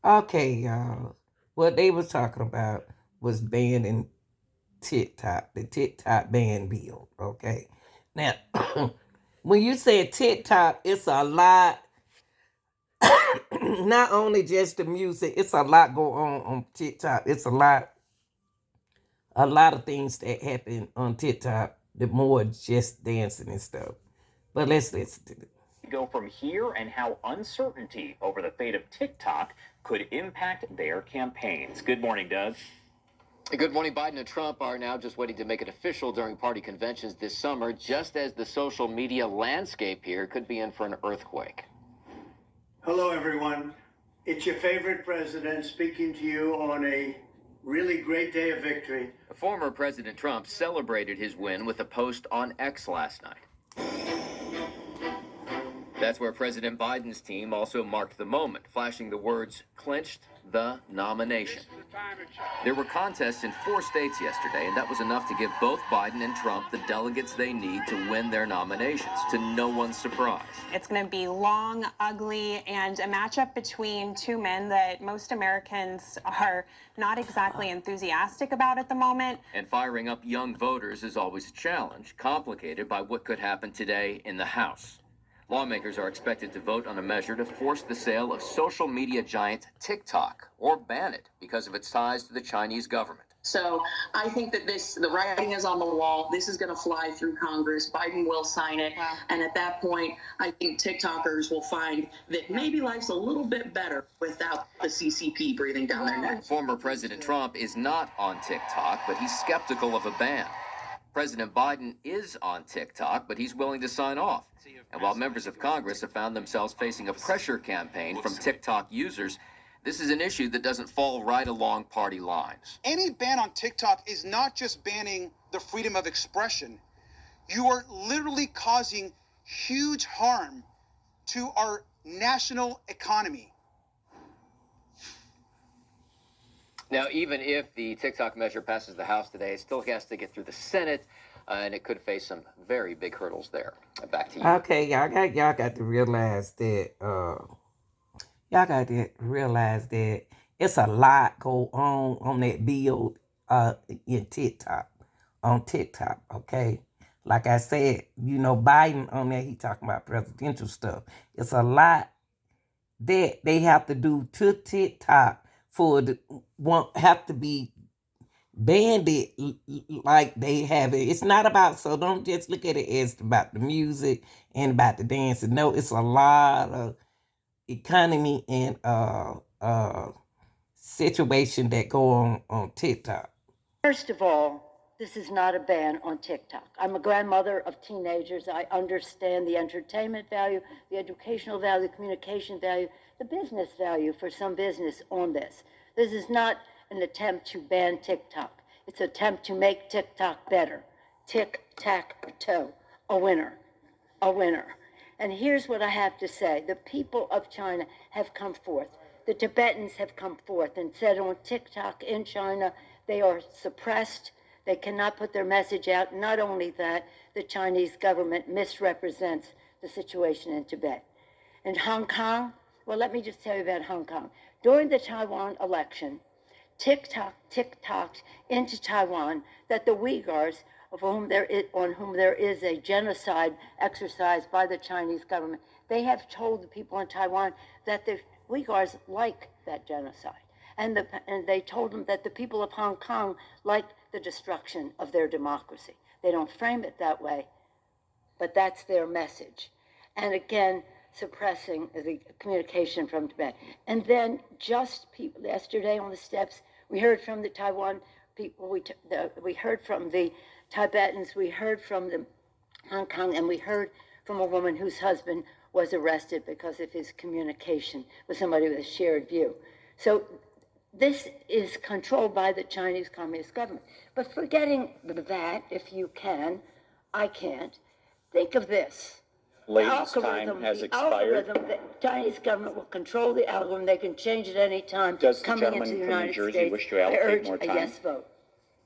Okay, y'all. What they was talking about was banning TikTok, the TikTok ban bill. Okay. Now, when you say TikTok, it's a lot. Not only just the music, it's a lot go on TikTok. It's a lot of things that happen on TikTok. The more just dancing and stuff. But let's listen to it. Go from here and how uncertainty over the fate of TikTok could impact their campaigns. Good morning, Doug. Good morning. Biden and Trump are now just waiting to make it official during party conventions this summer, just as the social media landscape here could be in for an earthquake. Hello, everyone. It's your favorite president speaking to you on a really great day of victory. Former President Trump celebrated his win with a post on X last night. That's where President Biden's team also marked the moment, flashing the words, "clinched the nomination." There were contests in 4 states yesterday, and that was enough to give both Biden and Trump the delegates they need to win their nominations, to no one's surprise. It's going to be long, ugly, and a matchup between two men that most Americans are not exactly enthusiastic about at the moment. And firing up young voters is always a challenge, complicated by what could happen today in the House. Lawmakers are expected to vote on a measure to force the sale of social media giant TikTok, or ban it because of its ties to the Chinese government. So I think that the writing is on the wall. This is going to fly through Congress. Biden will sign it. Wow. And at that point, I think TikTokers will find that maybe life's a little bit better without the CCP breathing down their neck. Former President Trump is not on TikTok, but he's skeptical of a ban. President Biden is on TikTok, but he's willing to sign off. And while members of Congress have found themselves facing a pressure campaign from TikTok users, this is an issue that doesn't fall right along party lines. Any ban on TikTok is not just banning the freedom of expression. You are literally causing huge harm to our national economy. Now, even if the TikTok measure passes the House today, it still has to get through the Senate, and it could face some very big hurdles there. Back to you. Okay, y'all got to realize that it's a lot go on that bill in TikTok, on TikTok, okay? Like I said, Biden on there, he talking about presidential stuff. It's a lot that they have to do to TikTok for the have to be banned it like they have it. It's not about, so don't just look at it as about the music and about the dancing. No, it's a lot of economy and situation that go on TikTok. First of all, this is not a ban on TikTok. I'm a grandmother of teenagers. I understand the entertainment value, the educational value, the communication value, the business value for some business on this. This is not an attempt to ban TikTok. It's an attempt to make TikTok better. Tic-tac-toe, a winner, a winner. And here's what I have to say. The people of China have come forth. The Tibetans have come forth and said on TikTok in China, they are suppressed. They cannot put their message out. Not only that, the Chinese government misrepresents the situation in Tibet. In Hong Kong, well, let me just tell you about Hong Kong. During the Taiwan election, TikToked into Taiwan that the Uyghurs, on whom there is a genocide exercised by the Chinese government, they have told the people in Taiwan that the Uyghurs like that genocide. And they told them that the people of Hong Kong like the destruction of their democracy. They don't frame it that way, but that's their message. And again, suppressing the communication from Tibet. And then just yesterday on the steps, we heard from the Taiwan people, we heard from the Tibetans, we heard from the Hong Kong, and we heard from a woman whose husband was arrested because of his communication with somebody with a shared view. So this is controlled by the Chinese Communist government. But forgetting that, if you can, I can't, think of this. Ladies' time has expired. The Chinese government will control the algorithm. They can change it any time. Does the coming gentleman into the from New United Jersey States. wish to allocate I urge more time? a yes vote.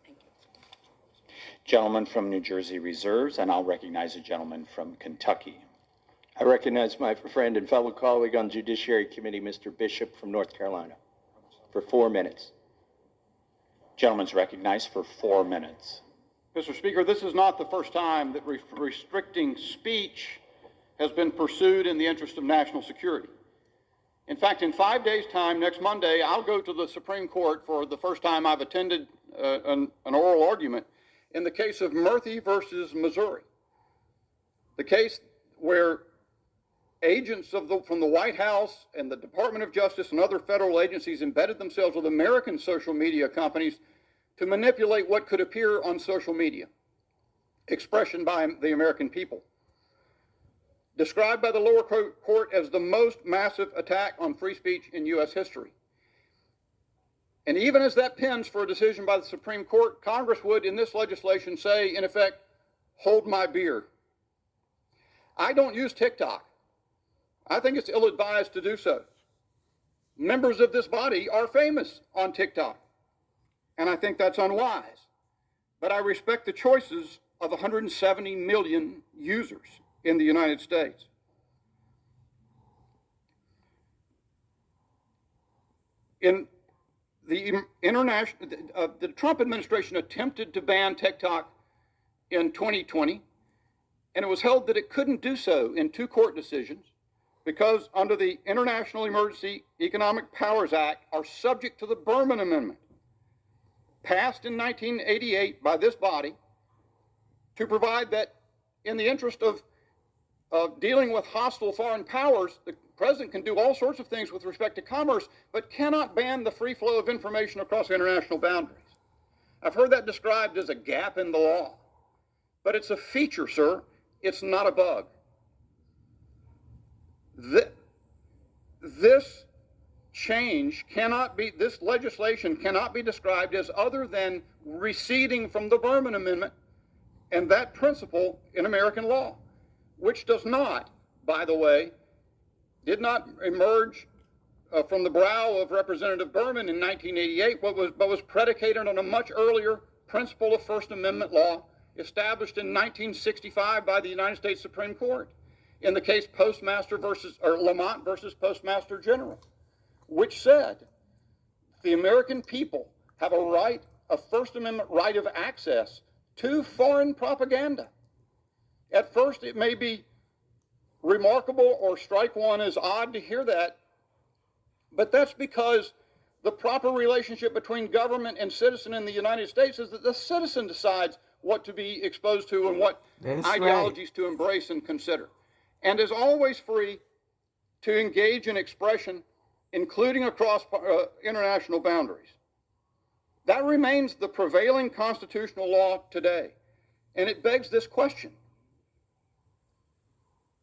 Thank you. Gentleman from New Jersey reserves, and I'll recognize a gentleman from Kentucky. I recognize my friend and fellow colleague on Judiciary Committee, Mr. Bishop from North Carolina. for 4 minutes. Gentleman's recognized for 4 minutes. Mr. Speaker, this is not the first time that restricting speech has been pursued in the interest of national security. In fact, in 5 days' time, next Monday, I'll go to the Supreme Court for the first time I've attended an oral argument in the case of Murphy versus Missouri, the case where agents from the White House and the Department of Justice and other federal agencies embedded themselves with American social media companies to manipulate what could appear on social media, expression by the American people. Described by the lower court as the most massive attack on free speech in U.S. history. And even as that pens for a decision by the Supreme Court, Congress would, in this legislation, say, in effect, hold my beer. I don't use TikTok. I think it's ill-advised to do so. Members of this body are famous on TikTok, and I think that's unwise. But I respect the choices of 170 million users in the United States. In the Trump administration attempted to ban TikTok in 2020, and it was held that it couldn't do so in 2 court decisions because under the International Emergency Economic Powers Act are subject to the Berman Amendment, passed in 1988 by this body to provide that in the interest of dealing with hostile foreign powers, the president can do all sorts of things with respect to commerce, but cannot ban the free flow of information across international boundaries. I've heard that described as a gap in the law, but it's a feature, sir. It's not a bug. This change cannot be, this legislation cannot be described as other than receding from the Berman Amendment and that principle in American law, which does not, by the way, did not emerge from the brow of Representative Berman in 1988, but was predicated on a much earlier principle of First Amendment law established in 1965 by the United States Supreme Court in the case Lamont versus Postmaster General, which said the American people have a First Amendment right of access to foreign propaganda. At first, it may be remarkable or strike one as odd to hear that, but that's because the proper relationship between government and citizen in the United States is that the citizen decides what to be exposed to and what ideologies to embrace and consider, and is always free to engage in expression, including across international boundaries. That remains the prevailing constitutional law today, and it begs this question.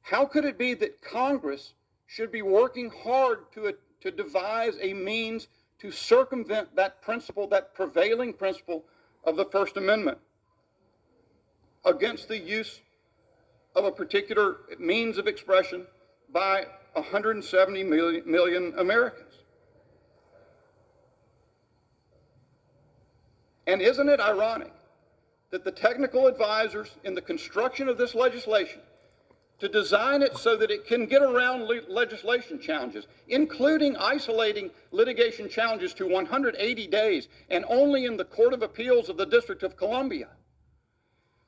How could it be that Congress should be working hard to devise a means to circumvent that principle, that prevailing principle of the First Amendment against the use of a particular means of expression by 170 million Americans? And isn't it ironic that the technical advisors in the construction of this legislation to design it so that it can get around legislation challenges, including isolating litigation challenges to 180 days and only in the Court of Appeals of the District of Columbia.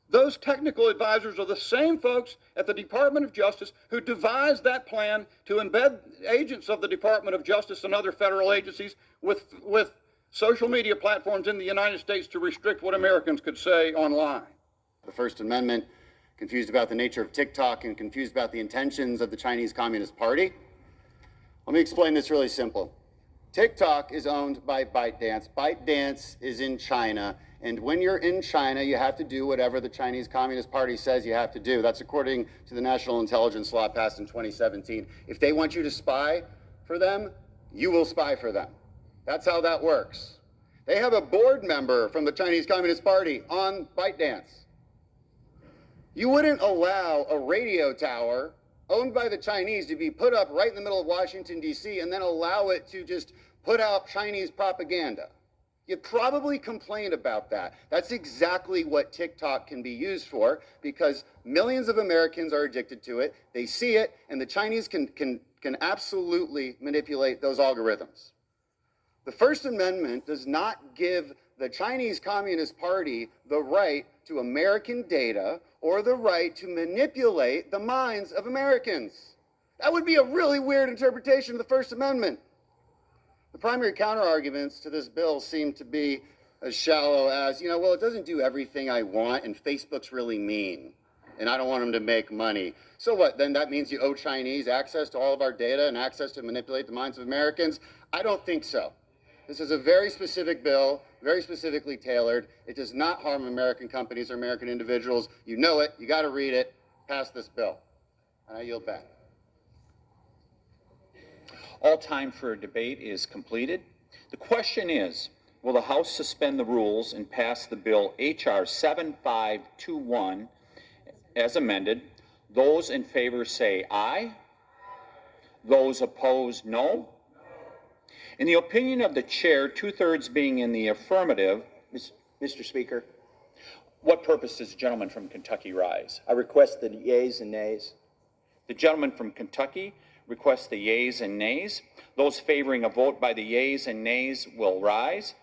Those technical advisors are the same folks at the Department of Justice who devised that plan to embed agents of the Department of Justice and other federal agencies with social media platforms in the United States to restrict what Americans could say online. The First Amendment, confused about the nature of TikTok and confused about the intentions of the Chinese Communist Party. Let me explain this really simple. TikTok is owned by ByteDance. ByteDance is in China, and when you're in China, you have to do whatever the Chinese Communist Party says you have to do. That's according to the National Intelligence Law passed in 2017. If they want you to spy for them, you will spy for them. That's how that works. They have a board member from the Chinese Communist Party on ByteDance. You wouldn't allow a radio tower owned by the Chinese to be put up right in the middle of Washington, D.C., and then allow it to just put out Chinese propaganda. You'd probably complain about that. That's exactly what TikTok can be used for, because millions of Americans are addicted to it. They see it, and the Chinese can absolutely manipulate those algorithms. The First Amendment does not give the Chinese Communist Party the right to American data or the right to manipulate the minds of Americans. That would be a really weird interpretation of the First Amendment. The primary counter-arguments to this bill seem to be as shallow as, well, it doesn't do everything I want, and Facebook's really mean, and I don't want them to make money. So what, then that means you owe Chinese access to all of our data and access to manipulate the minds of Americans? I don't think so. This is a very specific bill, very specifically tailored. It does not harm American companies or American individuals. You know it, you gotta read it, pass this bill. And I yield back. All time for debate is completed. The question is, will the House suspend the rules and pass the bill H.R. 7521 as amended? Those in favor say aye. Those opposed, no. In the opinion of the chair, 2/3 being in the affirmative, Mr. Speaker, what purpose does the gentleman from Kentucky rise? I request the yeas and nays. The gentleman from Kentucky requests the yeas and nays. Those favoring a vote by the yeas and nays will rise.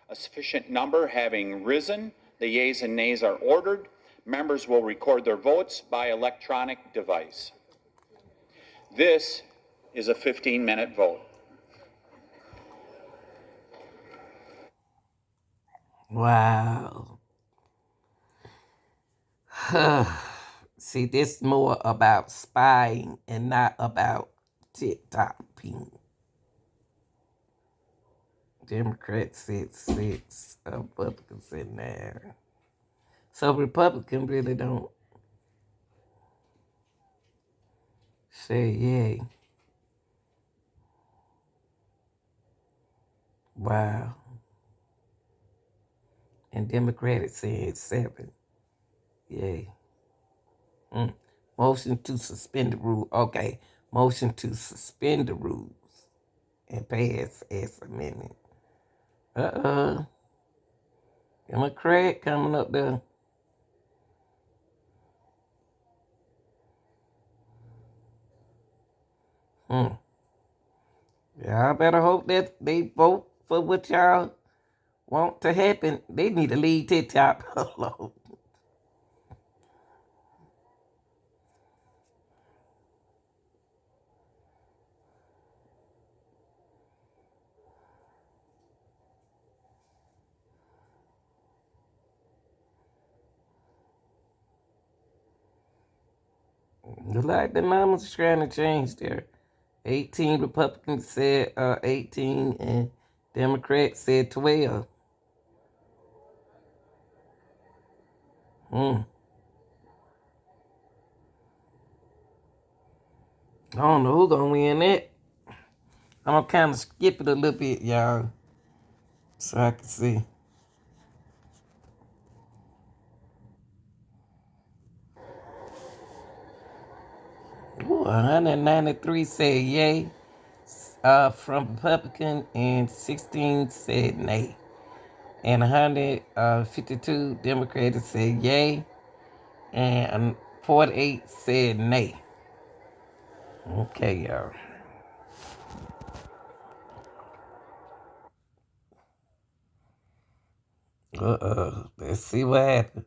A sufficient number having risen, the yeas and nays are ordered. Members will record their votes by electronic device. This is a 15-minute vote. Wow. See, this is more about spying and not about TikToking. Democrats said 6, Republicans said 9. So Republicans really don't say yay. Wow. And Democrats said 7. Yay. Motion to suspend the rule. Okay. Motion to suspend the rules and pass as amendment. Democrat coming up there. Y'all better hope that they vote for what y'all want to happen. They need to leave TikTok alone. Look like the numbers trying to change there. 18 Republicans said 18 and Democrats said 12. I don't know who's gonna win that. I'm gonna kind of skip it a little bit, y'all, so I can see. Ooh, 193 said yay from Republican and 16 said nay. And 152 Democrats said yay and 48 said nay. Okay, y'all. Let's see what happens.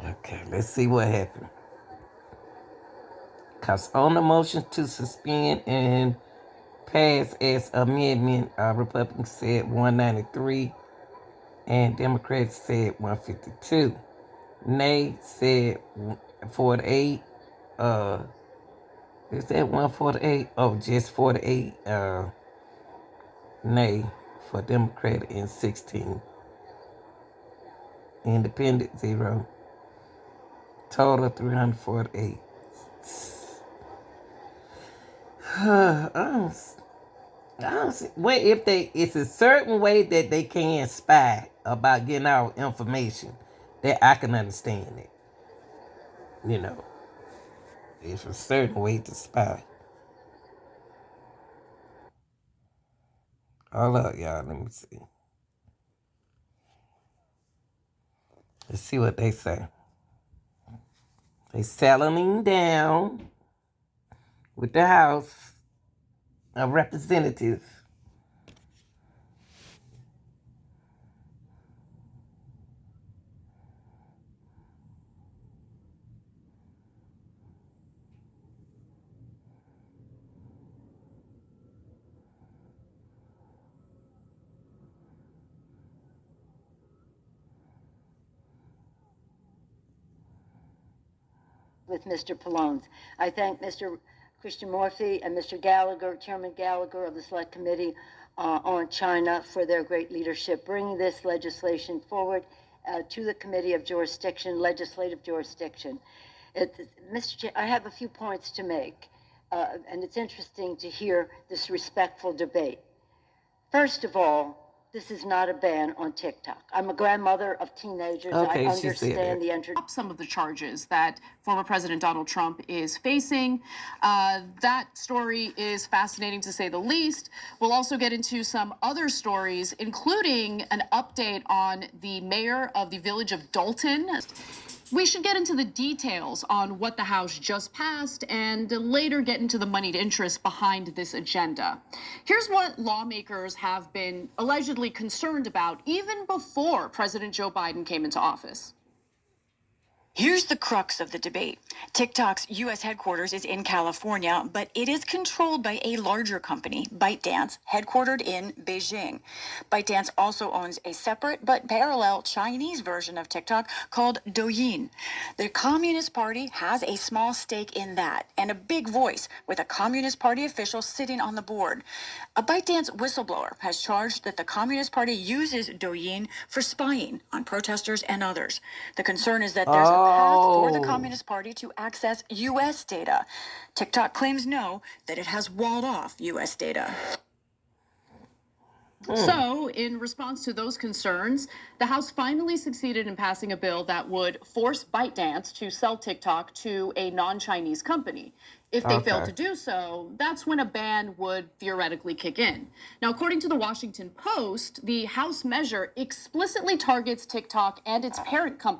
Okay, let's see what happens. Because on the motion to suspend and pass as amendment, Republicans said 193 and Democrats said 152. Nay said 48. Is that 148? Oh, just 48 nay for Democrat and 16. Independent 0. Total 348. I don't see. Well, if it's a certain way that they can spy about getting our information, that I can understand it. It's a certain way to spy. Hold up, y'all. Let me see. Let's see what they say. They settling down with the House of Representative. With Mr. Pallone. I thank Mr. Christian Morphy and Mr. Gallagher, Chairman Gallagher of the Select Committee on China, for their great leadership, bringing this legislation forward to the Committee of Jurisdiction, Legislative Jurisdiction. Mr. Chair, I have a few points to make, and it's interesting to hear this respectful debate. First of all, this is not a ban on TikTok. I'm a grandmother of teenagers. Okay, I she said understand that. the Some of the charges that former President Donald Trump is facing. That story is fascinating to say the least. We'll also get into some other stories, including an update on the mayor of the village of Dalton. We should get into the details on what the House just passed and later get into the moneyed interest behind this agenda. Here's what lawmakers have been allegedly concerned about even before President Joe Biden came into office. Here's the crux of the debate. TikTok's U.S. headquarters is in California, but it is controlled by a larger company, ByteDance, headquartered in Beijing. ByteDance also owns a separate but parallel Chinese version of TikTok called Douyin. The Communist Party has a small stake in that and a big voice, with a Communist Party official sitting on the board. A ByteDance whistleblower has charged that the Communist Party uses Douyin for spying on protesters and others. The concern is that there's a path for the Communist Party to access U.S. data. TikTok claims no, that it has walled off U.S. data. So, in response to those concerns, the House finally succeeded in passing a bill that would force ByteDance to sell TikTok to a non-Chinese company. If they fail to do so, that's when a ban would theoretically kick in. Now, according to the Washington Post, the House measure explicitly targets TikTok and its parent company.